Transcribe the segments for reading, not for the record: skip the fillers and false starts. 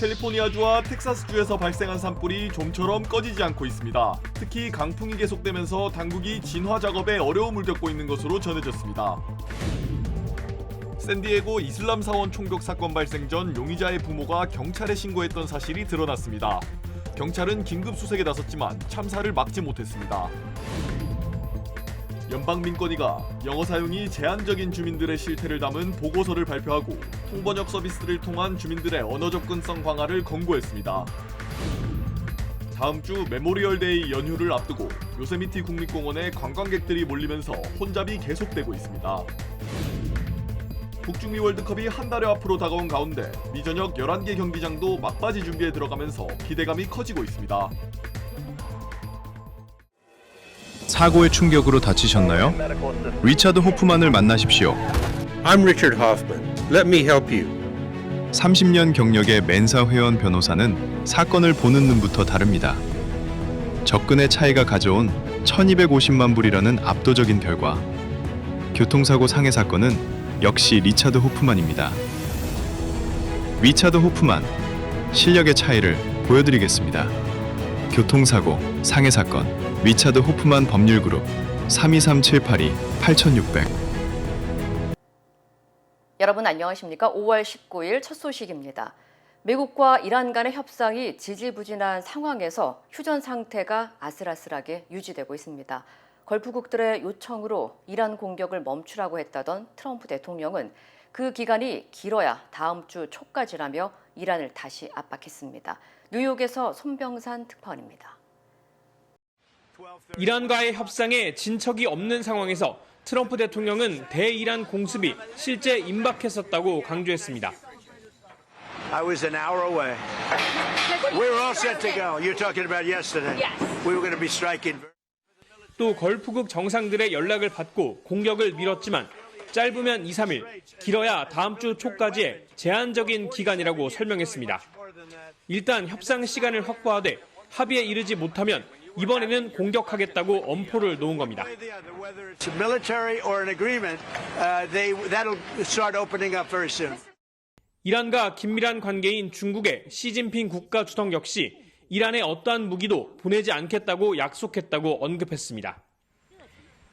캘리포니아주와 텍사스주에서 발생한 산불이 좀처럼 꺼지지 않고 있습니다. 특히 강풍이 계속되면서 당국이 진화 작업에 어려움을 겪고 있는 것으로 전해졌습니다. 샌디에고 이슬람 사원 총격 사건 발생 전 용의자의 부모가 경찰에 신고했던 사실이 드러났습니다. 경찰은 긴급 수색에 나섰지만 참사를 막지 못했습니다. 연방민권위가 영어 사용이 제한적인 주민들의 실태를 담은 보고서를 발표하고 통번역 서비스를 통한 주민들의 언어 접근성 강화를 권고했습니다. 다음 주 메모리얼데이 연휴를 앞두고 요세미티 국립공원에 관광객들이 몰리면서 혼잡이 계속되고 있습니다. 북중미 월드컵이 한 달여 앞으로 다가온 가운데 미저녁 11개 경기장도 막바지 준비에 들어가면서 기대감이 커지고 있습니다. 사고의 충격으로 다치셨나요? 리차드 호프만을 만나십시오. I'm Richard Hoffman. Let me help you. 30년 경력의 멘사 회원 변호사는 사건을 보는 눈부터 다릅니다. 접근의 차이가 가져온 1250만 불이라는 압도적인 결과. 교통사고 상해 사건은 역시 리차드 호프만입니다. 리차드 호프만, 실력의 차이를 보여드리겠습니다. 교통사고, 상해 사건, 리차드 호프만 법률그룹 323-782-8600. 여러분 안녕하십니까? 5월 19일 첫 소식입니다. 미국과 이란 간의 협상이 지지부진한 상황에서 휴전 상태가 아슬아슬하게 유지되고 있습니다. 걸프국들의 요청으로 이란 공격을 멈추라고 했다던 트럼프 대통령은 그 기간이 길어야 다음 주 초까지라며 이란을 다시 압박했습니다. 뉴욕에서 손병산 특파원입니다. 이란과의 협상에 진척이 없는 상황에서 트럼프 대통령은 대이란 공습이 실제 임박했었다고 강조했습니다. I was an hour away. We were all set to go. You're talking about yesterday. We were going to be striking. 또 걸프국 정상들의 연락을 받고 공격을 미뤘지만 짧으면 2, 3일, 길어야 다음 주 초까지의 제한적인 기간이라고 설명했습니다. 일단 협상 시간을 확보하되 합의에 이르지 못하면 이번에는 공격하겠다고 엄포를 놓은 겁니다. 이란과 긴밀한 관계인 중국의 시진핑 국가주석 역시 이란에 어떠한 무기도 보내지 않겠다고 약속했다고 언급했습니다.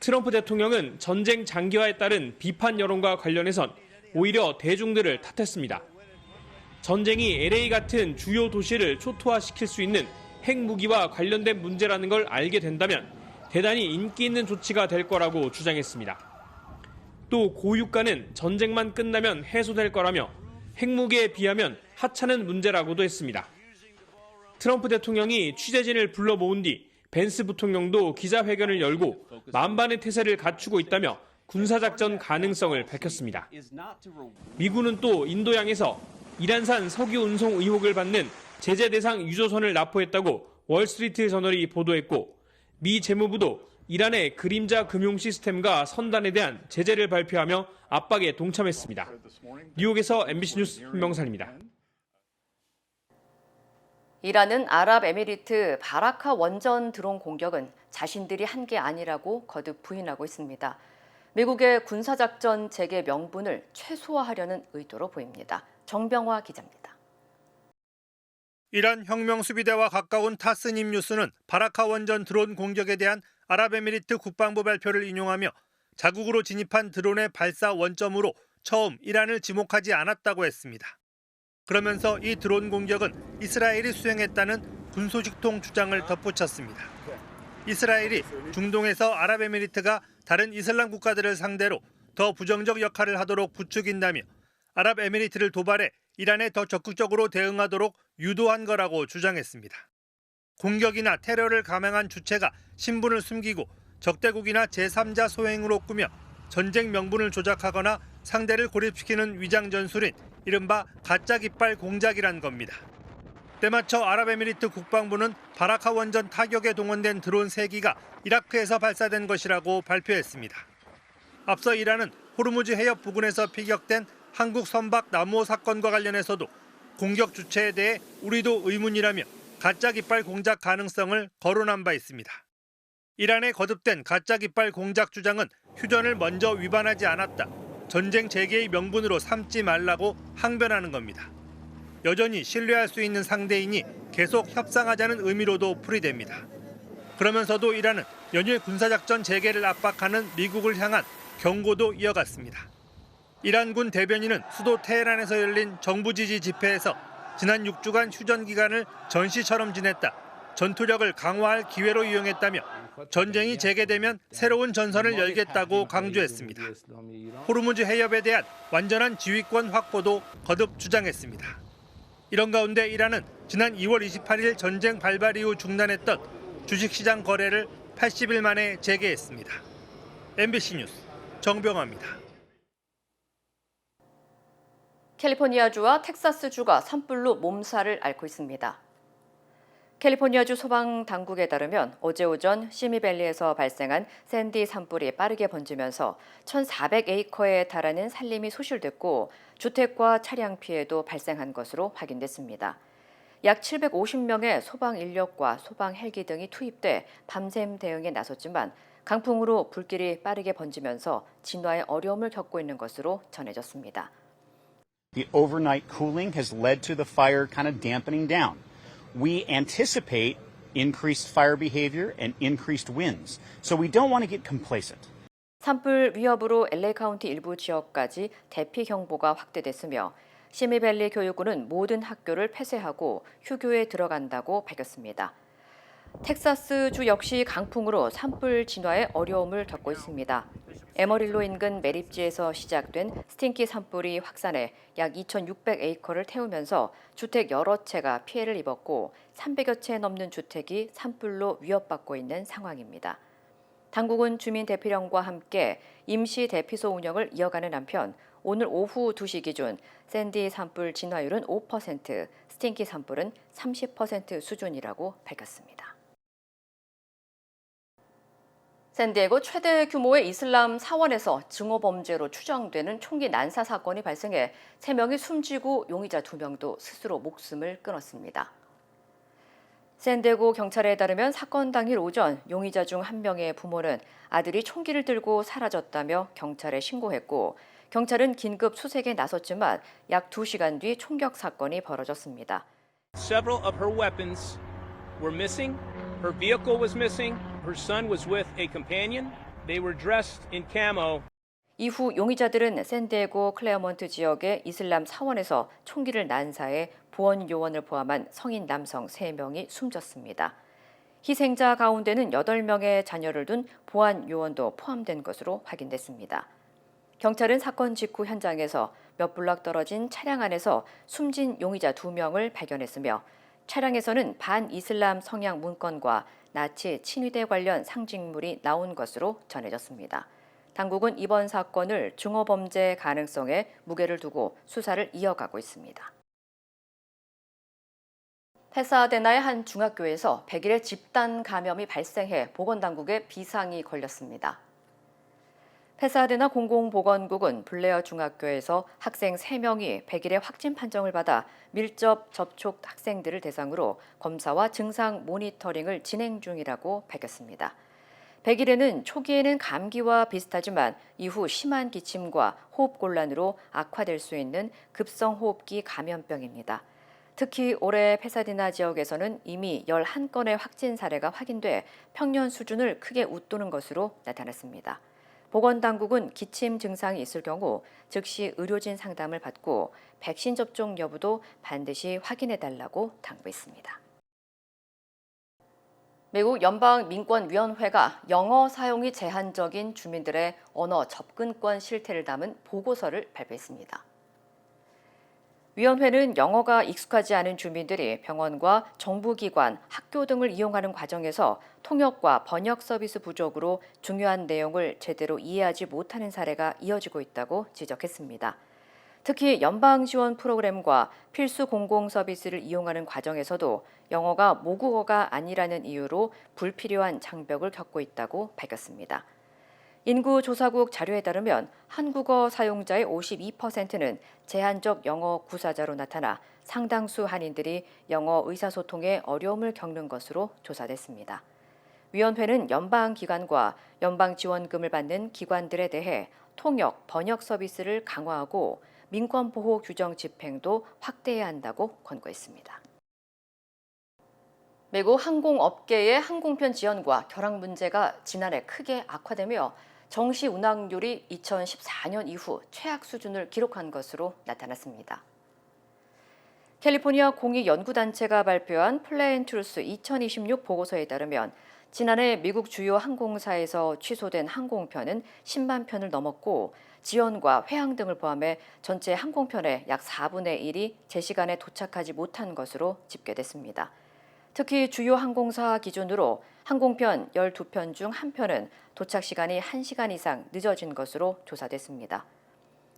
트럼프 대통령은 전쟁 장기화에 따른 비판 여론과 관련해선 오히려 대중들을 탓했습니다. 전쟁이 LA 같은 주요 도시를 초토화시킬 수 있는 핵무기와 관련된 문제라는 걸 알게 된다면 대단히 인기 있는 조치가 될 거라고 주장했습니다. 또 고유가는 전쟁만 끝나면 해소될 거라며 핵무기에 비하면 하찮은 문제라고도 했습니다. 트럼프 대통령이 취재진을 불러 모은 뒤 벤스 부통령도 기자회견을 열고 만반의 태세를 갖추고 있다며 군사작전 가능성을 밝혔습니다. 미군은 또 인도양에서 이란산 석유 운송 의혹을 받는 제재 대상 유조선을 납포했다고 월스트리트 저널이 보도했고 미 재무부도 이란의 그림자 금융 시스템과 선단에 대한 제재를 발표하며 압박에 동참했습니다. 뉴욕에서 MBC 뉴스 손병산입니다. 이란은 아랍에미리트 바라카 원전 드론 공격은 자신들이 한 게 아니라고 거듭 부인하고 있습니다. 미국의 군사작전 재개 명분을 최소화하려는 의도로 보입니다. 정병화 기자입니다. 이란 혁명수비대와 가까운 타스님 뉴스는 바라카 원전 드론 공격에 대한 아랍에미리트 국방부 발표를 인용하며 자국으로 진입한 드론의 발사 원점으로 처음 이란을 지목하지 않았다고 했습니다. 그러면서 이 드론 공격은 이스라엘이 수행했다는 군소식통 주장을 덧붙였습니다. 이스라엘이 중동에서 아랍에미리트가 다른 이슬람 국가들을 상대로 더 부정적 역할을 하도록 부추긴다며 아랍에미리트를 도발해 이란에 더 적극적으로 대응하도록 유도한 거라고 주장했습니다. 공격이나 테러를 감행한 주체가 신분을 숨기고 적대국이나 제3자 소행으로 꾸며 전쟁 명분을 조작하거나 상대를 고립시키는 위장 전술인 이른바 가짜 깃발 공작이란 겁니다. 때마쳐 아랍에미리트 국방부는 바라카 원전 타격에 동원된 드론 3기가 이라크에서 발사된 것이라고 발표했습니다. 앞서 이란은 호르무즈 해협 부근에서 피격된 한국 선박 남호 사건과 관련해서도 공격 주체에 대해 우리도 의문이라며 가짜 깃발 공작 가능성을 거론한 바 있습니다. 이란의 거듭된 가짜 깃발 공작 주장은 휴전을 먼저 위반하지 않았다. 전쟁 재개의 명분으로 삼지 말라고 항변하는 겁니다. 여전히 신뢰할 수 있는 상대이니 계속 협상하자는 의미로도 풀이됩니다. 그러면서도 이란은 연일 군사작전 재개를 압박하는 미국을 향한 경고도 이어갔습니다. 이란군 대변인은 수도 테헤란에서 열린 정부 지지 집회에서 지난 6주간 휴전 기간을 전시처럼 지냈다, 전투력을 강화할 기회로 이용했다며 전쟁이 재개되면 새로운 전선을 열겠다고 강조했습니다. 호르무즈 해협에 대한 완전한 지휘권 확보도 거듭 주장했습니다. 이런 가운데 이란은 지난 2월 28일 전쟁 발발 이후 중단했던 주식시장 거래를 80일 만에 재개했습니다. MBC 뉴스 정병화입니다. 캘리포니아주와 텍사스주가 산불로 몸살을 앓고 있습니다. 캘리포니아주 소방당국에 따르면 어제 오전 시미밸리에서 발생한 샌디 산불이 빠르게 번지면서 1,400에이커에 달하는 산림이 소실됐고 주택과 차량 피해도 발생한 것으로 확인됐습니다. 약 750명의 소방 인력과 소방 헬기 등이 투입돼 밤샘 대응에 나섰지만 강풍으로 불길이 빠르게 번지면서 진화에 어려움을 겪고 있는 것으로 전해졌습니다. The overnight cooling has led to the fire kind of dampening down. We anticipate increased fire behavior and increased winds, so we don't want to get complacent. 산불 위협으로 LA 카운티 일부 지역까지 대피 경보가 확대됐으며 시미밸리 교육부는 모든 학교를 폐쇄하고 휴교에 들어간다고 밝혔습니다. 텍사스주 역시 강풍으로 산불 진화에 어려움을 겪고 있습니다. 에머릴로 인근 매립지에서 시작된 스팅키 산불이 확산해 약 2,600에이커를 태우면서 주택 여러 채가 피해를 입었고 300여 채 넘는 주택이 산불로 위협받고 있는 상황입니다. 당국은 주민 대피령과 함께 임시 대피소 운영을 이어가는 한편 오늘 오후 2시 기준 샌디 산불 진화율은 5%, 스팅키 산불은 30% 수준이라고 밝혔습니다. 샌디에고 최대 규모의 이슬람 사원에서 증오범죄로 추정되는 총기 난사 사건이 발생해 3명이 숨지고 용의자 2명도 스스로 목숨을 끊었습니다. 샌디에고 경찰에 따르면 사건 당일 오전 용의자 중 1명의 부모는 아들이 총기를 들고 사라졌다며 경찰에 신고했고 경찰은 긴급 수색에 나섰지만 약 2시간 뒤 총격 사건이 벌어졌습니다. Several of her weapons were missing. Her vehicle was missing. Her son was with a companion. They were dressed in camo. 이후 용의자들은 샌디에고 클레어몬트 지역의 이슬람 사원에서 총기를 난사해 보안 요원을 포함한 성인 남성 3명이 숨졌습니다. 희생자 가운데는 8명의 자녀를 둔 보안 요원도 포함된 것으로 확인됐습니다. 경찰은 사건 직후 현장에서 몇 블럭 떨어진 차량 안에서 숨진 용의자 2명을 발견했으며 차량에서는 반이슬람 성향 문건과 나치 친위대 관련 상징물이 나온 것으로 전해졌습니다. 당국은 이번 사건을 증오범죄 가능성에 무게를 두고 수사를 이어가고 있습니다. 페사데나의 한 중학교에서 100일의 집단 감염이 발생해 보건당국에 비상이 걸렸습니다. 페사데나 공공보건국은 블레어 중학교에서 학생 3명이 100일의 확진 판정을 받아 밀접 접촉 학생들을 대상으로 검사와 증상 모니터링을 진행 중이라고 밝혔습니다. 100일에는 초기에는 감기와 비슷하지만 이후 심한 기침과 호흡곤란으로 악화될 수 있는 급성호흡기 감염병입니다. 특히 올해 페사디나 지역에서는 이미 11건의 확진 사례가 확인돼 평년 수준을 크게 웃도는 것으로 나타났습니다. 보건당국은 기침 증상이 있을 경우 즉시 의료진 상담을 받고 백신 접종 여부도 반드시 확인해달라고 당부했습니다. 미국 연방민권위원회가 영어 사용이 제한적인 주민들의 언어 접근권 실태를 담은 보고서를 발표했습니다. 위원회는 영어가 익숙하지 않은 주민들이 병원과 정부기관, 학교 등을 이용하는 과정에서 통역과 번역 서비스 부족으로 중요한 내용을 제대로 이해하지 못하는 사례가 이어지고 있다고 지적했습니다. 특히 연방 지원 프로그램과 필수 공공 서비스를 이용하는 과정에서도 영어가 모국어가 아니라는 이유로 불필요한 장벽을 겪고 있다고 밝혔습니다. 인구조사국 자료에 따르면 한국어 사용자의 52%는 제한적 영어 구사자로 나타나 상당수 한인들이 영어 의사소통에 어려움을 겪는 것으로 조사됐습니다. 위원회는 연방기관과 연방지원금을 받는 기관들에 대해 통역, 번역 서비스를 강화하고 민권보호 규정 집행도 확대해야 한다고 권고했습니다. 미국 항공업계의 항공편 지연과 결항 문제가 지난해 크게 악화되며 정시 운항률이 2014년 이후 최악 수준을 기록한 것으로 나타났습니다. 캘리포니아 공익연구단체가 발표한 플랜 트루스 2026 보고서에 따르면 지난해 미국 주요 항공사에서 취소된 항공편은 10만 편을 넘었고 지연과 회항 등을 포함해 전체 항공편의 약 4분의 1이 제 시간에 도착하지 못한 것으로 집계됐습니다. 특히 주요 항공사 기준으로 항공편 12편 중 1편은 도착 시간이 1시간 이상 늦어진 것으로 조사됐습니다.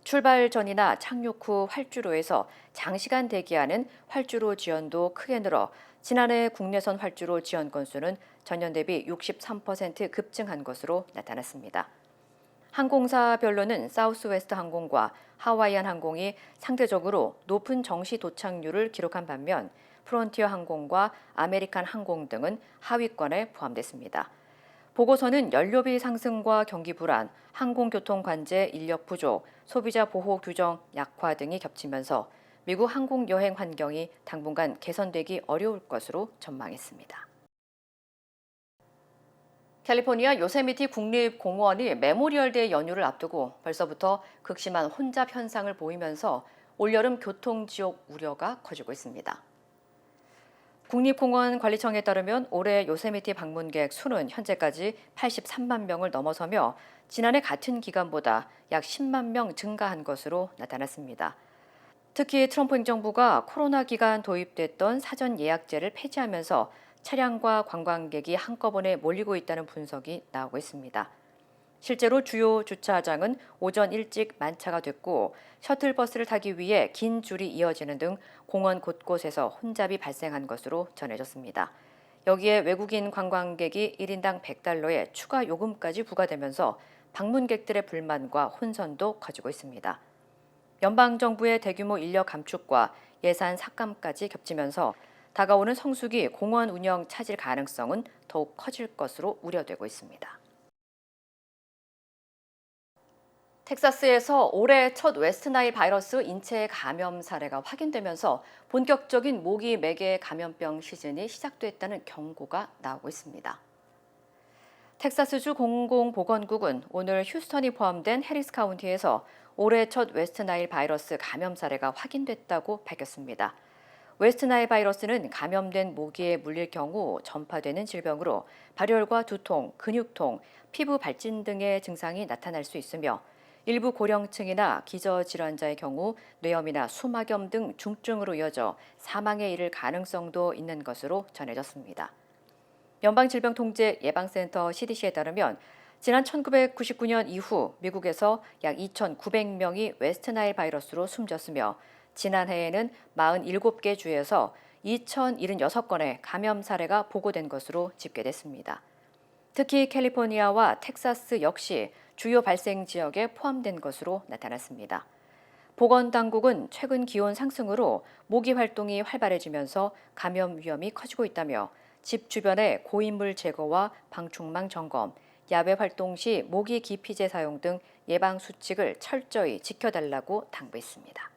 출발 전이나 착륙 후 활주로에서 장시간 대기하는 활주로 지연도 크게 늘어 지난해 국내선 활주로 지연 건수는 전년 대비 63% 급증한 것으로 나타났습니다. 항공사별로는 사우스웨스트 항공과 하와이안 항공이 상대적으로 높은 정시 도착률을 기록한 반면 프론티어 항공과 아메리칸 항공 등은 하위권에 포함됐습니다. 보고서는 연료비 상승과 경기 불안, 항공교통 관제 인력 부족, 소비자 보호 규정 약화 등이 겹치면서 미국 항공 여행 환경이 당분간 개선되기 어려울 것으로 전망했습니다. 캘리포니아 요세미티 국립공원이 메모리얼데이 연휴를 앞두고 벌써부터 극심한 혼잡 현상을 보이면서 올여름 교통지옥 우려가 커지고 있습니다. 국립공원 관리청에 따르면 올해 요세미티 방문객 수는 현재까지 83만 명을 넘어서며 지난해 같은 기간보다 약 10만 명 증가한 것으로 나타났습니다. 특히 트럼프 행정부가 코로나 기간 도입됐던 사전 예약제를 폐지하면서 차량과 관광객이 한꺼번에 몰리고 있다는 분석이 나오고 있습니다. 실제로 주요 주차장은 오전 일찍 만차가 됐고 셔틀버스를 타기 위해 긴 줄이 이어지는 등 공원 곳곳에서 혼잡이 발생한 것으로 전해졌습니다. 여기에 외국인 관광객이 1인당 $100의 추가 요금까지 부과되면서 방문객들의 불만과 혼선도 커지고 있습니다. 연방정부의 대규모 인력 감축과 예산 삭감까지 겹치면서 다가오는 성수기 공원 운영 차질 가능성은 더욱 커질 것으로 우려되고 있습니다. 텍사스에서 올해 첫 웨스트나일 바이러스 인체 감염 사례가 확인되면서 본격적인 모기 매개 감염병 시즌이 시작됐다는 경고가 나오고 있습니다. 텍사스주 공공보건국은 오늘 휴스턴이 포함된 해리스 카운티에서 올해 첫 웨스트나일 바이러스 감염 사례가 확인됐다고 밝혔습니다. 웨스트나일 바이러스는 감염된 모기에 물릴 경우 전파되는 질병으로 발열과 두통, 근육통, 피부 발진 등의 증상이 나타날 수 있으며 일부 고령층이나 기저질환자의 경우 뇌염이나 수막염 등 중증으로 이어져 사망에 이를 가능성도 있는 것으로 전해졌습니다. 연방질병통제예방센터 CDC에 따르면 지난 1999년 이후 미국에서 약 2,900명이 웨스트나일 바이러스로 숨졌으며 지난해에는 47개 주에서 2,076건의 감염 사례가 보고된 것으로 집계됐습니다. 특히 캘리포니아와 텍사스 역시 주요 발생 지역에 포함된 것으로 나타났습니다. 보건당국은 최근 기온 상승으로 모기 활동이 활발해지면서 감염 위험이 커지고 있다며 집 주변의 고인물 제거와 방충망 점검, 야외 활동 시 모기 기피제 사용 등 예방 수칙을 철저히 지켜달라고 당부했습니다.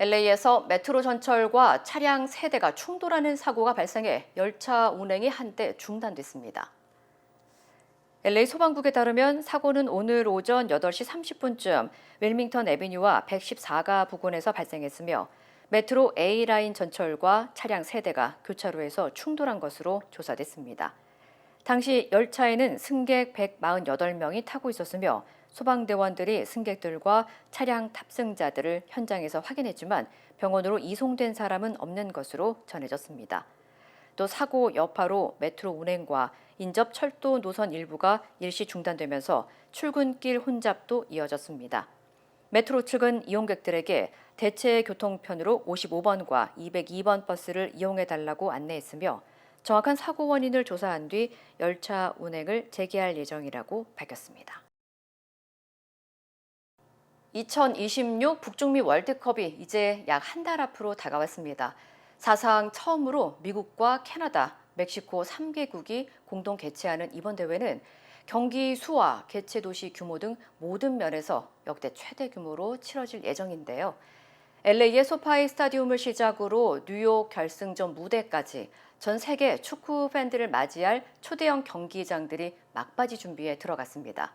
LA에서 메트로 전철과 차량 3대가 충돌하는 사고가 발생해 열차 운행이 한때 중단됐습니다. LA 소방국에 따르면 사고는 오늘 오전 8시 30분쯤 윌밍턴 애비뉴와 114가 부근에서 발생했으며 메트로 A라인 전철과 차량 3대가 교차로에서 충돌한 것으로 조사됐습니다. 당시 열차에는 승객 148명이 타고 있었으며 소방대원들이 승객들과 차량 탑승자들을 현장에서 확인했지만 병원으로 이송된 사람은 없는 것으로 전해졌습니다. 또 사고 여파로 메트로 운행과 인접 철도 노선 일부가 일시 중단되면서 출근길 혼잡도 이어졌습니다. 메트로 측은 이용객들에게 대체 교통편으로 55번과 202번 버스를 이용해달라고 안내했으며 정확한 사고 원인을 조사한 뒤 열차 운행을 재개할 예정이라고 밝혔습니다. 2026 북중미 월드컵이 이제 약 한 달 앞으로 다가왔습니다. 사상 처음으로 미국과 캐나다, 멕시코 3개국이 공동 개최하는 이번 대회는 경기 수와 개최 도시 규모 등 모든 면에서 역대 최대 규모로 치러질 예정인데요. LA의 소파이 스타디움을 시작으로 뉴욕 결승전 무대까지 전 세계 축구 팬들을 맞이할 초대형 경기장들이 막바지 준비에 들어갔습니다.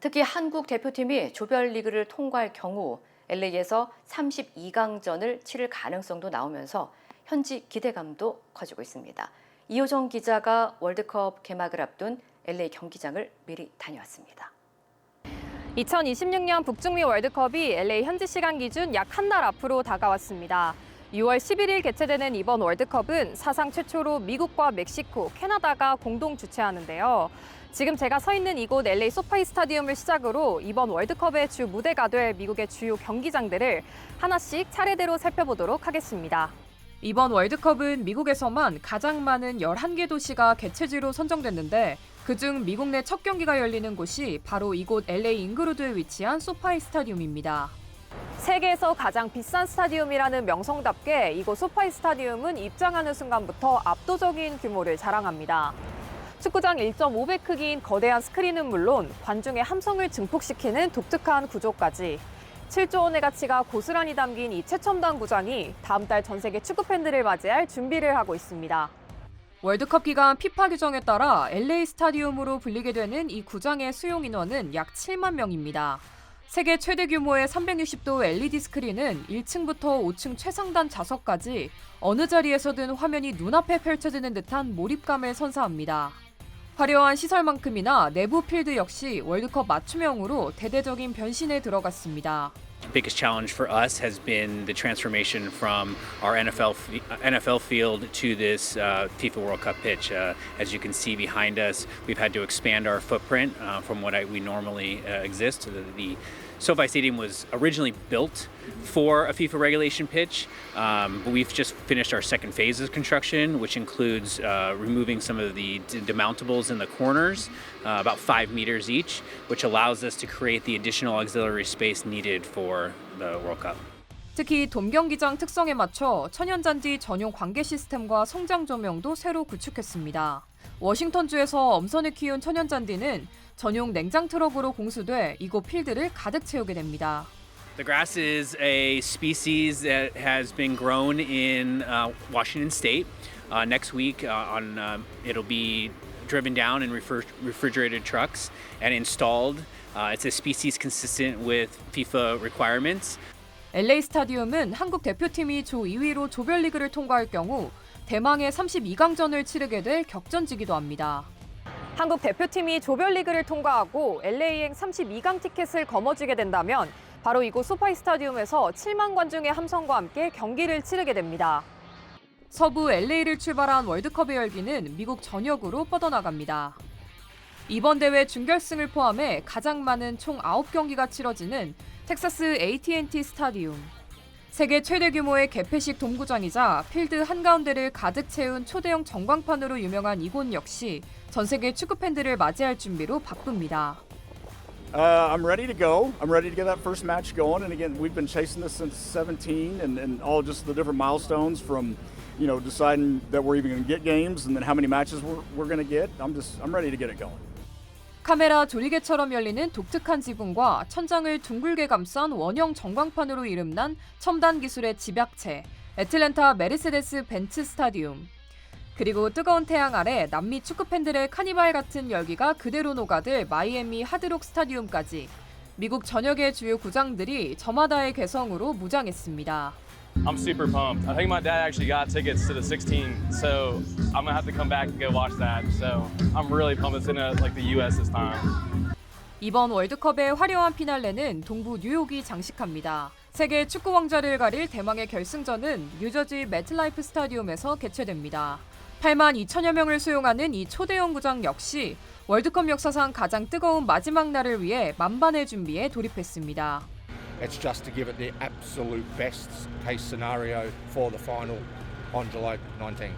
특히 한국 대표팀이 조별리그를 통과할 경우 LA에서 32강전을 치를 가능성도 나오면서 현지 기대감도 커지고 있습니다. 이호정 기자가 월드컵 개막을 앞둔 LA 경기장을 미리 다녀왔습니다. 2026년 북중미 월드컵이 LA 현지 시간 기준 약 한 달 앞으로 다가왔습니다. 6월 11일 개최되는 이번 월드컵은 사상 최초로 미국과 멕시코, 캐나다가 공동 주최하는데요. 지금 제가 서 있는 이곳 LA 소파이 스타디움을 시작으로 이번 월드컵의 주 무대가 될 미국의 주요 경기장들을 하나씩 차례대로 살펴보도록 하겠습니다. 이번 월드컵은 미국에서만 가장 많은 11개 도시가 개최지로 선정됐는데 그중 미국 내 첫 경기가 열리는 곳이 바로 이곳 LA 잉그루드에 위치한 소파이 스타디움입니다. 세계에서 가장 비싼 스타디움이라는 명성답게 이곳 소파이 스타디움은 입장하는 순간부터 압도적인 규모를 자랑합니다. 축구장 1.5배 크기인 거대한 스크린은 물론 관중의 함성을 증폭시키는 독특한 구조까지 7조 원의 가치가 고스란히 담긴 이 최첨단 구장이 다음 달 전 세계 축구 팬들을 맞이할 준비를 하고 있습니다. 월드컵 기간 피파 규정에 따라 LA 스타디움으로 불리게 되는 이 구장의 수용 인원은 약 7만 명입니다. 세계 최대 규모의 360도 LED 스크린은 1층부터 5층 최상단 좌석까지 어느 자리에서든 화면이 눈앞에 펼쳐지는 듯한 몰입감을 선사합니다. 화려한 시설만큼이나 내부 필드 역시 월드컵 맞춤형으로 대대적인 변신에 들어갔습니다. Biggest challenge for us has been the transformation from our NFL field to this FIFA World Cup pitch. As you can see behind us, we've had to expand our footprint from what we normally exist. The SoFi Stadium was originally built for a FIFA regulation pitch, but we've just finished our second phase of construction, which includes removing some of the demountables in the corners, about 5 meters each, which allows us to create the additional auxiliary space needed for the World Cup. 특히 돔경기장 특성에 맞춰 천연잔디 전용 관계 시스템과 성장 조명도 새로 구축했습니다. 워싱턴주에서 엄선을 키운 천연잔디는 전용 냉장 트럭으로 공수돼 이곳 필드를 가득 채우게 됩니다. The grass is a species that has been grown in Washington State. Next week, it'll be driven down in refrigerated trucks and installed. It's a species consistent with FIFA requirements. LA 스타디움은 한국 대표팀이 조 2위로 조별리그를 통과할 경우 대망의 32강전을 치르게 될 격전지기도 합니다. 한국 대표팀이 조별리그를 통과하고 LA행 32강 티켓을 거머쥐게 된다면 바로 이곳 소파이 스타디움에서 7만 관중의 함성과 함께 경기를 치르게 됩니다. 서부 LA를 출발한 월드컵의 열기는 미국 전역으로 뻗어나갑니다. 이번 대회 준결승을 포함해 가장 많은 총 9경기가 치러지는 텍사스 AT&T 스타디움. 세계 최대 규모의 개폐식 돔구장이자 필드 한가운데를 가득 채운 초대형 전광판으로 유명한 이곳 역시 전 세계 축구 팬들을 맞이할 준비로 바쁩니다. I'm ready to go. I'm ready to get that first match going. And again, we've been chasing this since 17 and all just the different milestones from, deciding that we're even going to get games and then how many matches we're going to get. I'm ready to get it going. 카메라 조리개처럼 열리는 독특한 지붕과 천장을 둥글게 감싼 원형 전광판으로 이름난 첨단 기술의 집약체, 애틀랜타 메르세데스 벤츠 스타디움. 그리고 뜨거운 태양 아래 남미 축구 팬들의 카니발 같은 열기가 그대로 녹아들 마이애미 하드록 스타디움까지 미국 전역의 주요 구장들이 저마다의 개성으로 무장했습니다. I'm super pumped. I think my dad actually got tickets to the 16, so I'm gonna have to come back and go watch that. So I'm really pumped. It's in the U.S. this time. 이번 월드컵의 화려한 피날레는 동부 뉴욕이 장식합니다. 세계 축구 왕좌를 가릴 대망의 결승전은 뉴저지 매트라이프 스타디움에서 개최됩니다. 8만 2천여 명을 수용하는 이 초대형 구장 역시 월드컵 역사상 가장 뜨거운 마지막 날을 위해 만반의 준비에 돌입했습니다. It's just to give it the absolute best case scenario for the final on July 19.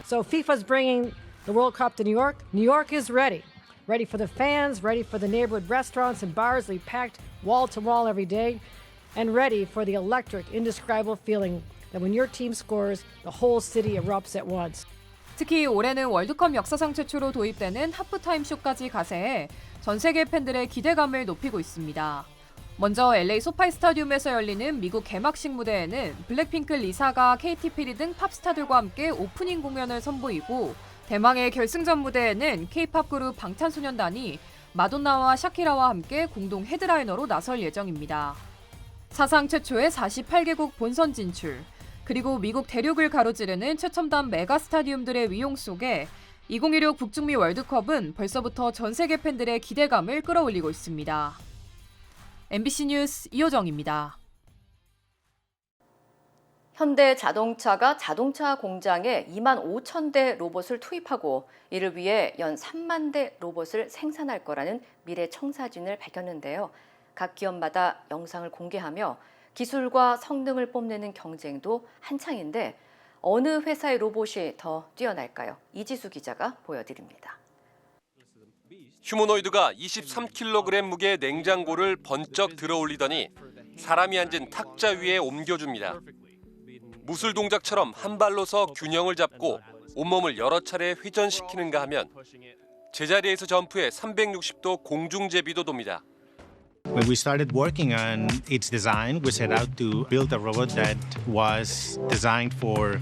So FIFA's bringing the World Cup to New York. New York is ready. Ready for the fans, ready for the neighborhood restaurants and bars to be packed wall to wall every day, and ready for the electric, indescribable feeling that when your team scores, the whole city erupts at once. 특히 올해는 월드컵 역사상 최초로 도입되는 하프타임 쇼까지 가세해 전 세계 팬들의 기대감을 높이고 있습니다. 먼저 LA 소파이 스타디움에서 열리는 미국 개막식 무대에는 블랙핑크 리사가 케이티 페리 등 팝스타들과 함께 오프닝 공연을 선보이고, 대망의 결승전 무대에는 K-팝 그룹 방탄소년단이 마돈나와 샤키라와 함께 공동 헤드라이너로 나설 예정입니다. 사상 최초의 48개국 본선 진출, 그리고 미국 대륙을 가로지르는 최첨단 메가 스타디움들의 위용 속에 2016 북중미 월드컵은 벌써부터 전 세계 팬들의 기대감을 끌어올리고 있습니다. MBC 뉴스 이효정입니다. 현대 자동차가 자동차 공장에 2만 5천 대 로봇을 투입하고 이를 위해 연 3만 대 로봇을 생산할 거라는 미래 청사진을 밝혔는데요. 각 기업마다 영상을 공개하며 기술과 성능을 뽐내는 경쟁도 한창인데 어느 회사의 로봇이 더 뛰어날까요? 이지수 기자가 보여드립니다. 휴머노이드가 23kg 무게의 냉장고를 번쩍 들어올리더니 사람이 앉은 탁자 위에 옮겨줍니다. 무술 동작처럼 한 발로 서 균형을 잡고 온몸을 여러 차례 회전시키는가 하면 제자리에서 점프해 360도 공중제비도 돕니다. When we started working on its design, we set out to build a robot that was designed for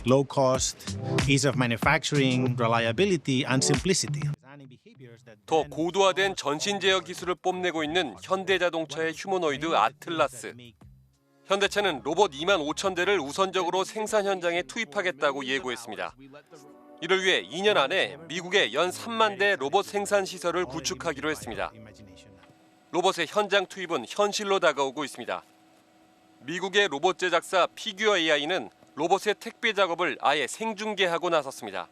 low cost, ease of manufacturing, reliability, and simplicity. 더 고도화된 전신 제어 기술을 뽐내고 있는 현대자동차의 휴머노이드 아틀라스. 현대차는 로봇 2만 5천 대를 우선적으로 생산 현장에 투입하겠다고 예고했습니다. 이를 위해 2년 안에 미국에 연 3만 대 로봇 생산 시설을 구축하기로 했습니다. 로봇의 현장 투입은 현실로 다가오고 있습니다. 미국의 로봇 제작사 피규어 AI는 로봇의 택배 작업을 아예 생중계하고 나섰습니다.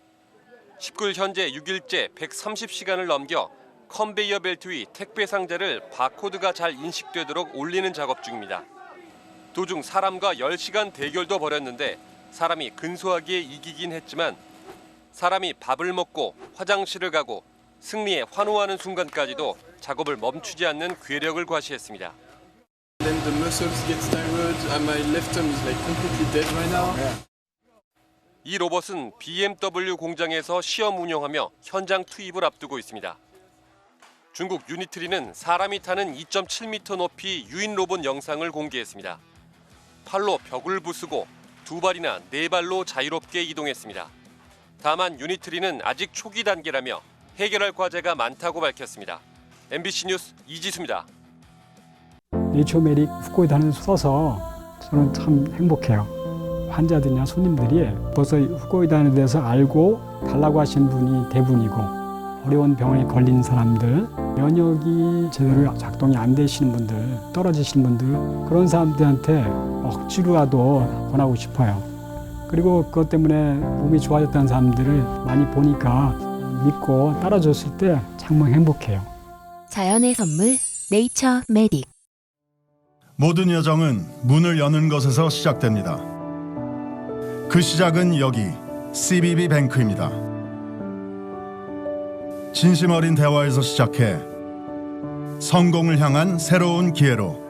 19일 현재 6일째 130시간을 넘겨 컨베이어 벨트 위 택배 상자를 바코드가 잘 인식되도록 올리는 작업 중입니다. 도중 사람과 10시간 대결도 벌였는데 사람이 근소하게 이기긴 했지만 사람이 밥을 먹고 화장실을 가고 승리에 환호하는 순간까지도 작업을 멈추지 않는 괴력을 과시했습니다. Then the muscles get tired and my left arm is like completely dead right now. 이 로봇은 BMW 공장에서 시험 운영하며 현장 투입을 앞두고 있습니다. 중국 유니트리는 사람이 타는 2.7m 높이 유인 로봇 영상을 공개했습니다. 팔로 벽을 부수고 두 발이나 네 발로 자유롭게 이동했습니다. 다만 유니트리는 아직 초기 단계라며 해결할 과제가 많다고 밝혔습니다. MBC 뉴스 이지수입니다. 네이처메릭 후코이다는 써서 저는 참 행복해요. 환자들이나 손님들이 벌써 후코이다에 대해서 알고 달라고 하시는 분이 대부분이고, 어려운 병에 걸린 사람들, 면역이 제대로 작동이 안 되시는 분들, 떨어지시는 분들, 그런 사람들한테 억지로라도 권하고 싶어요. 그리고 그것 때문에 몸이 좋아졌다는 사람들을 많이 보니까 믿고 따라줬을 때 정말 행복해요. 자연의 선물 네이처 메딕. 모든 여정은 문을 여는 것에서 시작됩니다. 그 시작은 여기 CBB 뱅크입니다. 진심 어린 대화에서 시작해 성공을 향한 새로운 기회로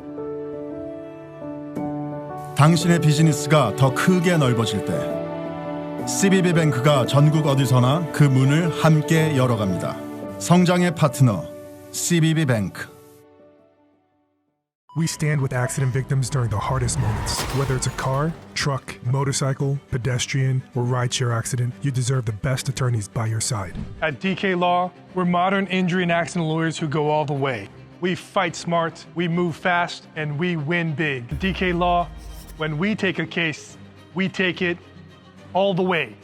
당신의 비즈니스가 더 크게 넓어질 때 CBB 뱅크가 전국 어디서나 그 문을 함께 열어갑니다. 성장의 파트너 CBB 뱅크. We stand with accident victims during the hardest moments. Whether it's a car, truck, motorcycle, pedestrian, or rideshare accident, you deserve the best attorneys by your side. At DK Law, we're modern injury and accident lawyers who go all the way. We fight smart, we move fast, and we win big. At DK Law, when we take a case, we take it all the way.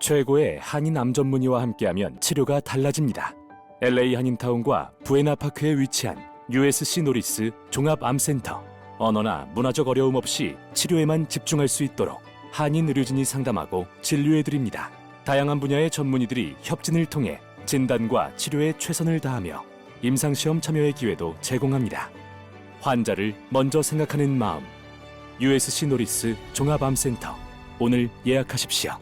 최고의 한인 암 전문의와 함께하면 치료가 달라집니다. LA 한인타운과 부에나파크에 위치한 USC 노리스 종합암센터. 언어나 문화적 어려움 없이 치료에만 집중할 수 있도록 한인 의료진이 상담하고 진료해드립니다. 다양한 분야의 전문의들이 협진을 통해 진단과 치료에 최선을 다하며 임상시험 참여의 기회도 제공합니다. 환자를 먼저 생각하는 마음. USC 노리스 종합암센터. 오늘 예약하십시오.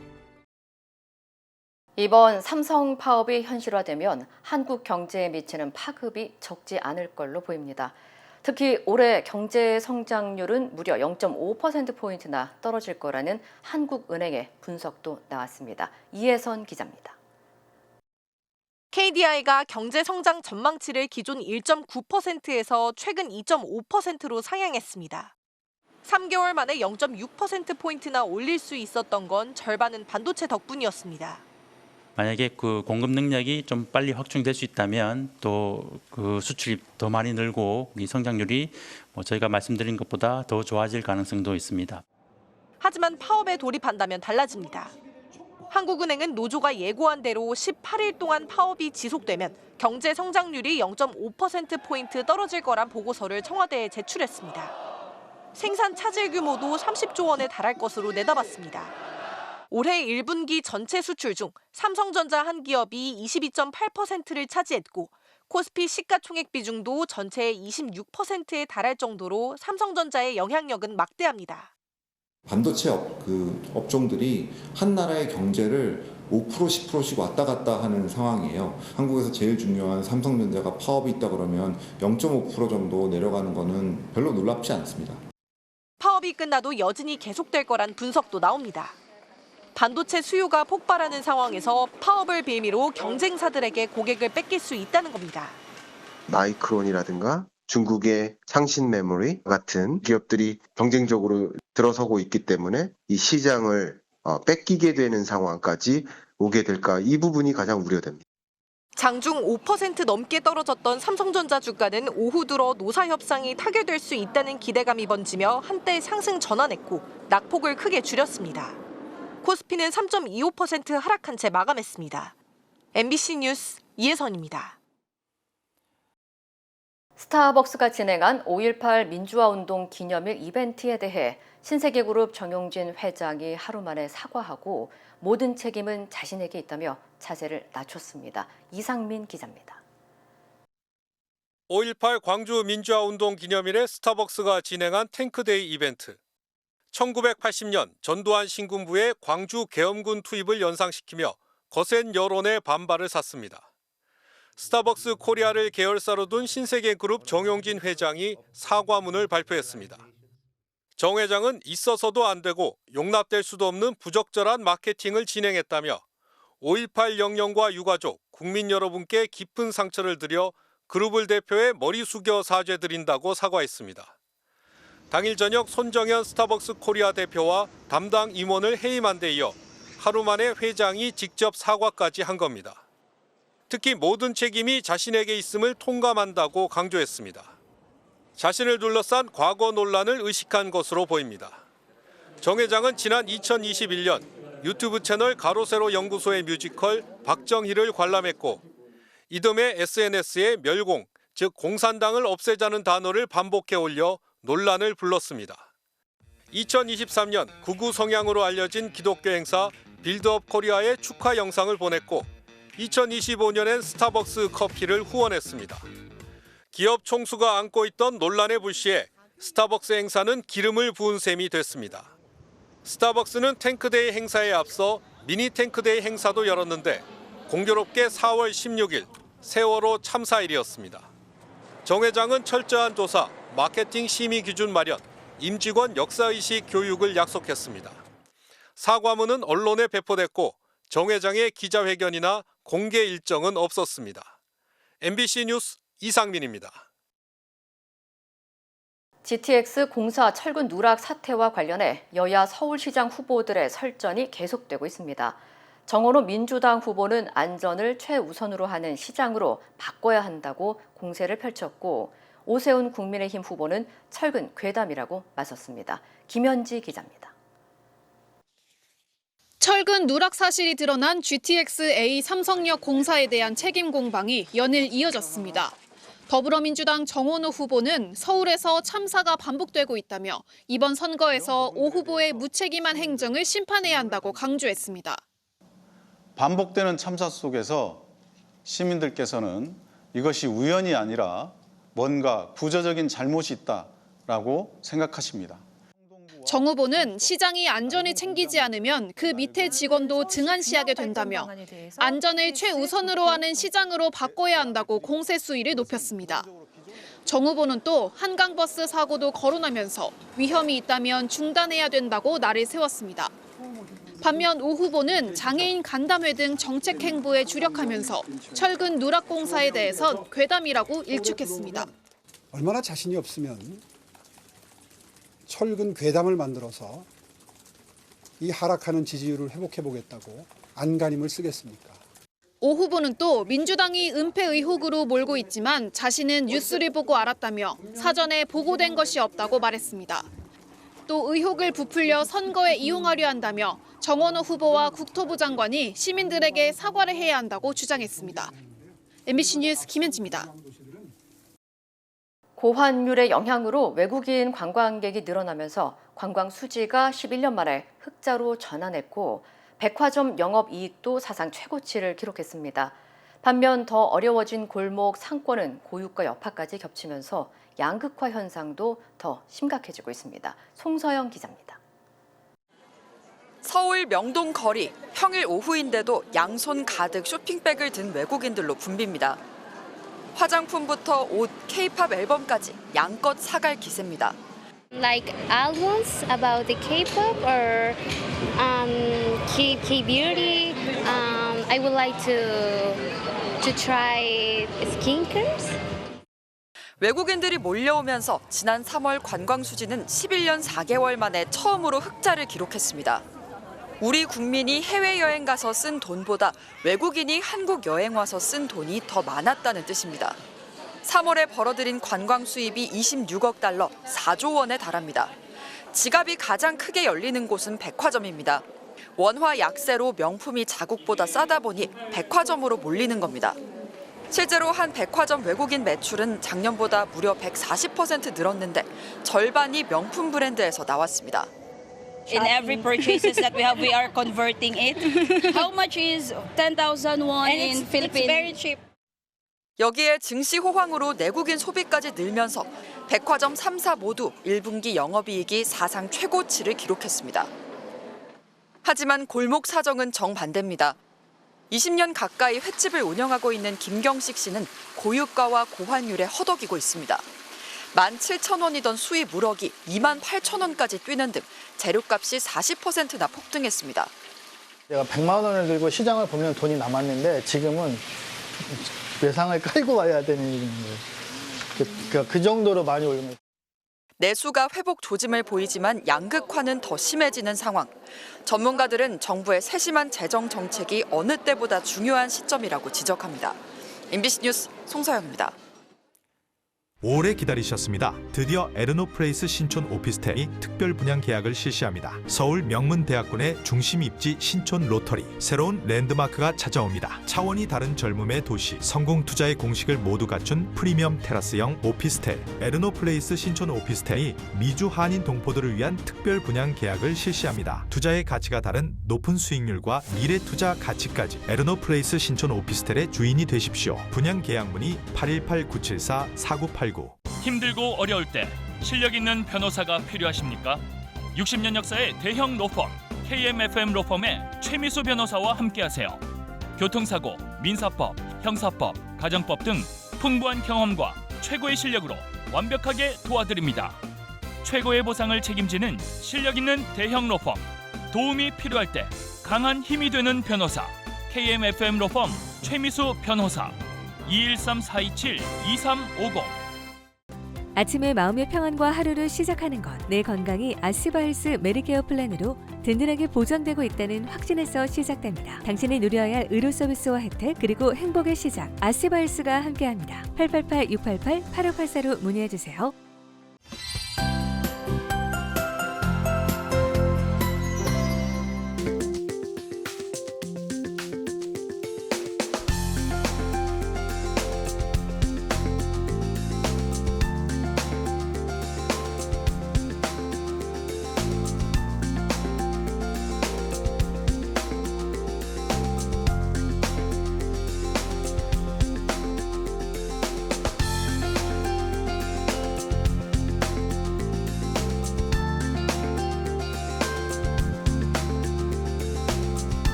이번 삼성 파업이 현실화되면 한국 경제에 미치는 파급이 적지 않을 걸로 보입니다. 특히 올해 경제 성장률은 무려 0.5%포인트나 떨어질 거라는 한국은행의 분석도 나왔습니다. 이혜선 기자입니다. KDI가 경제 성장 전망치를 기존 1.9%에서 최근 2.5%로 상향했습니다. 3개월 만에 0.6%포인트나 올릴 수 있었던 건 절반은 반도체 덕분이었습니다. 만약에 그 공급 능력이 좀 빨리 확충될 수 있다면 또 그 수출이 더 많이 늘고 이 성장률이 저희가 말씀드린 것보다 더 좋아질 가능성도 있습니다. 하지만 파업에 돌입한다면 달라집니다. 한국은행은 노조가 예고한 대로 18일 동안 파업이 지속되면 경제 성장률이 0.5%포인트 떨어질 거란 보고서를 청와대에 제출했습니다. 생산 차질 규모도 30조 원에 달할 것으로 내다봤습니다. 올해 1분기 전체 수출 중 삼성전자 한 기업이 22.8%를 차지했고 코스피 시가총액 비중도 전체의 26%에 달할 정도로 삼성전자의 영향력은 막대합니다. 반도체 업종들이 한 나라의 경제를 5% 10%씩 왔다 갔다 하는 상황이에요. 한국에서 제일 중요한 삼성전자가 파업이 있다 그러면 0.5% 정도 내려가는 거는 별로 놀랍지 않습니다. 파업이 끝나도 여진이 계속될 거란 분석도 나옵니다. 반도체 수요가 폭발하는 상황에서 파업을 빌미로 경쟁사들에게 고객을 뺏길 수 있다는 겁니다. 마이크론이라든가 중국의 상신 메모리 같은 기업들이 경쟁적으로 들어서고 있기 때문에 이 시장을 뺏기게 되는 상황까지 오게 될까, 이 부분이 가장 우려됩니다. 장중 5% 넘게 떨어졌던 삼성전자 주가는 오후 들어 노사 협상이 타결될 수 있다는 기대감이 번지며 한때 상승 전환했고 낙폭을 크게 줄였습니다. 코스피는 3.25% 하락한 채 마감했습니다. MBC 뉴스 이혜선입니다. 스타벅스가 진행한 5.18 민주화운동 기념일 이벤트에 대해 신세계그룹 정용진 회장이 하루 만에 사과하고 모든 책임은 자신에게 있다며 자세를 낮췄습니다. 이상민 기자입니다. 5.18 광주 민주화운동 기념일에 스타벅스가 진행한 탱크데이 이벤트. 1980년 전두환 신군부의 광주 계엄군 투입을 연상시키며 거센 여론의 반발을 샀습니다. 스타벅스 코리아를 계열사로 둔 신세계그룹 정용진 회장이 사과문을 발표했습니다. 정 회장은 있어서도 안 되고 용납될 수도 없는 부적절한 마케팅을 진행했다며 5.18 영령과 유가족, 국민 여러분께 깊은 상처를 드려 그룹을 대표해 머리 숙여 사죄드린다고 사과했습니다. 당일 저녁 손정현 스타벅스 코리아 대표와 담당 임원을 해임한 데 이어 하루 만에 회장이 직접 사과까지 한 겁니다. 특히 모든 책임이 자신에게 있음을 통감한다고 강조했습니다. 자신을 둘러싼 과거 논란을 의식한 것으로 보입니다. 정 회장은 지난 2021년 유튜브 채널 가로세로 연구소의 뮤지컬 박정희를 관람했고 이듬해 SNS에 멸공, 즉 공산당을 없애자는 단어를 반복해 올려 논란을 불렀습니다. 2023년 극우 성향으로 알려진 기독교 행사 빌드업 코리아에 축하 영상을 보냈고 2025년엔 스타벅스 커피를 후원했습니다. 기업 총수가 안고 있던 논란에 불시해 스타벅스 행사는 기름을 부은 셈이 됐습니다. 스타벅스는 탱크데이 행사에 앞서 미니 탱크데이 행사도 열었는데 공교롭게 4월 16일 세월호 참사일이었습니다. 정 회장은 철저한 조사, 마케팅 심의 기준 마련, 임직원 역사의식 교육을 약속했습니다. 사과문은 언론에 배포됐고 정 회장의 기자회견이나 공개 일정은 없었습니다. MBC 뉴스 이상민입니다. GTX 공사 철근 누락 사태와 관련해 여야 서울시장 후보들의 설전이 계속되고 있습니다. 정원호 민주당 후보는 안전을 최우선으로 하는 시장으로 바꿔야 한다고 공세를 펼쳤고 오세훈 국민의힘 후보는 철근 괴담이라고 맞섰습니다. 김현지 기자입니다. 철근 누락 사실이 드러난 GTX-A 삼성역 공사에 대한 책임 공방이 연일 이어졌습니다. 더불어민주당 정원호 후보는 서울에서 참사가 반복되고 있다며 이번 선거에서 오 후보의 무책임한 행정을 심판해야 한다고 강조했습니다. 반복되는 참사 속에서 시민들께서는 이것이 우연이 아니라 뭔가 구조적인 잘못이 있다라고 생각하십니다. 정 후보는 시장이 안전을 챙기지 않으면 그 밑에 직원도 등한시하게 된다며 안전을 최우선으로 하는 시장으로 바꿔야 한다고 공세 수위를 높였습니다. 정 후보는 또 한강버스 사고도 거론하면서 위험이 있다면 중단해야 된다고 날을 세웠습니다. 반면 오 후보는 장애인 간담회 등 정책 행보에 주력하면서 철근 누락공사에 대해선 괴담이라고 일축했습니다. 얼마나 자신이 없으면 철근 괴담을 만들어서 이 하락하는 지지율을 회복해보겠다고 안간힘을 쓰겠습니까? 오 후보는 또 민주당이 은폐 의혹으로 몰고 있지만 자신은 뉴스를 보고 알았다며 사전에 보고된 것이 없다고 말했습니다. 또 의혹을 부풀려 선거에 이용하려 한다며 정원호 후보와 국토부 장관이 시민들에게 사과를 해야 한다고 주장했습니다. MBC 뉴스 김현지입니다. 고환율의 영향으로 외국인 관광객이 늘어나면서 관광 수지가 11년 만에 흑자로 전환했고 백화점 영업이익도 사상 최고치를 기록했습니다. 반면 더 어려워진 골목 상권은 고유가 여파까지 겹치면서 양극화 현상도 더 심각해지고 있습니다. 송서영 기자입니다. 서울 명동 거리, 평일 오후인데도 양손 가득 쇼핑백을 든 외국인들로 붐빕니다. 화장품부터 옷, K-팝 앨범까지 양껏 사갈 기세입니다. Like albums about the K-pop or K-beauty. I would like to try skincares. 외국인들이 몰려오면서 지난 3월 관광 수지는 11년 4개월 만에 처음으로 흑자를 기록했습니다. 우리 국민이 해외여행 가서 쓴 돈보다 외국인이 한국 여행 와서 쓴 돈이 더 많았다는 뜻입니다. 3월에 벌어들인 관광 수입이 26억 달러, 4조 원에 달합니다. 지갑이 가장 크게 열리는 곳은 백화점입니다. 원화 약세로 명품이 자국보다 싸다 보니 백화점으로 몰리는 겁니다. 실제로 한 백화점 외국인 매출은 작년보다 무려 140% 늘었는데 절반이 명품 브랜드에서 나왔습니다. In every purchases that we have, we are converting it. How much is 10,000 won in Philippines? It's very cheap. 여기에 증시 호황으로 내국인 소비까지 늘면서 백화점 3사 모두 1분기 영업이익이 사상 최고치를 기록했습니다. 하지만 골목 사정은 정반대입니다. 20년 가까이 횟집을 운영하고 있는 김경식 씨는 고유가와 고환율에 허덕이고 있습니다. 17,000원이던 수입 우럭이 28,000원까지 뛰는 등 재료값이 40%나 폭등했습니다. 내가 100만 원을 들고 시장을 보면 돈이 남았는데 지금은 외상을 깔고 와야 되는 일인데 그 정도로 많이 오른 거예요. 내수가 회복 조짐을 보이지만 양극화는 더 심해지는 상황. 전문가들은 정부의 세심한 재정 정책이 어느 때보다 중요한 시점이라고 지적합니다. MBC 뉴스 송서영입니다. 오래 기다리셨습니다. 드디어 에르노플레이스 신촌 오피스텔이 특별 분양 계약을 실시합니다. 서울 명문대학군의 중심 입지 신촌 로터리. 새로운 랜드마크가 찾아옵니다. 차원이 다른 젊음의 도시. 성공 투자의 공식을 모두 갖춘 프리미엄 테라스형 오피스텔. 에르노플레이스 신촌 오피스텔이 미주 한인 동포들을 위한 특별 분양 계약을 실시합니다. 투자의 가치가 다른 높은 수익률과 미래 투자 가치까지 에르노플레이스 신촌 오피스텔의 주인이 되십시오. 분양 계약 문의 818-974-4989. 힘들고 어려울 때 실력 있는 변호사가 필요하십니까? 60년 역사의 대형 로펌 KMFM 로펌의 최미수 변호사와 함께하세요. 교통사고, 민사법, 형사법, 가정법 등 풍부한 경험과 최고의 실력으로 완벽하게 도와드립니다. 최고의 보상을 책임지는 실력 있는 대형 로펌. 도움이 필요할 때 강한 힘이 되는 변호사 KMFM 로펌 최미수 변호사 213-427-2350. 아침에 마음의 평안과 하루를 시작하는 것. 내 건강이 아스바헬스 메디케어 플랜으로 든든하게 보장되고 있다는 확신에서 시작됩니다. 당신이 누려야 할 의료 서비스와 혜택 그리고 행복의 시작. 아스바헬스가 함께합니다. 888-688-8584로 문의해주세요.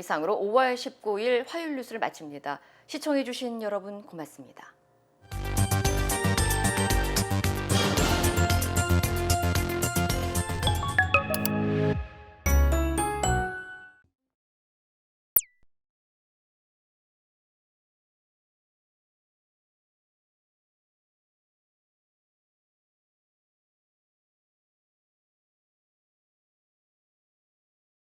이상으로 5월 19일 화요일 뉴스를 마칩니다. 시청해주신 여러분 고맙습니다.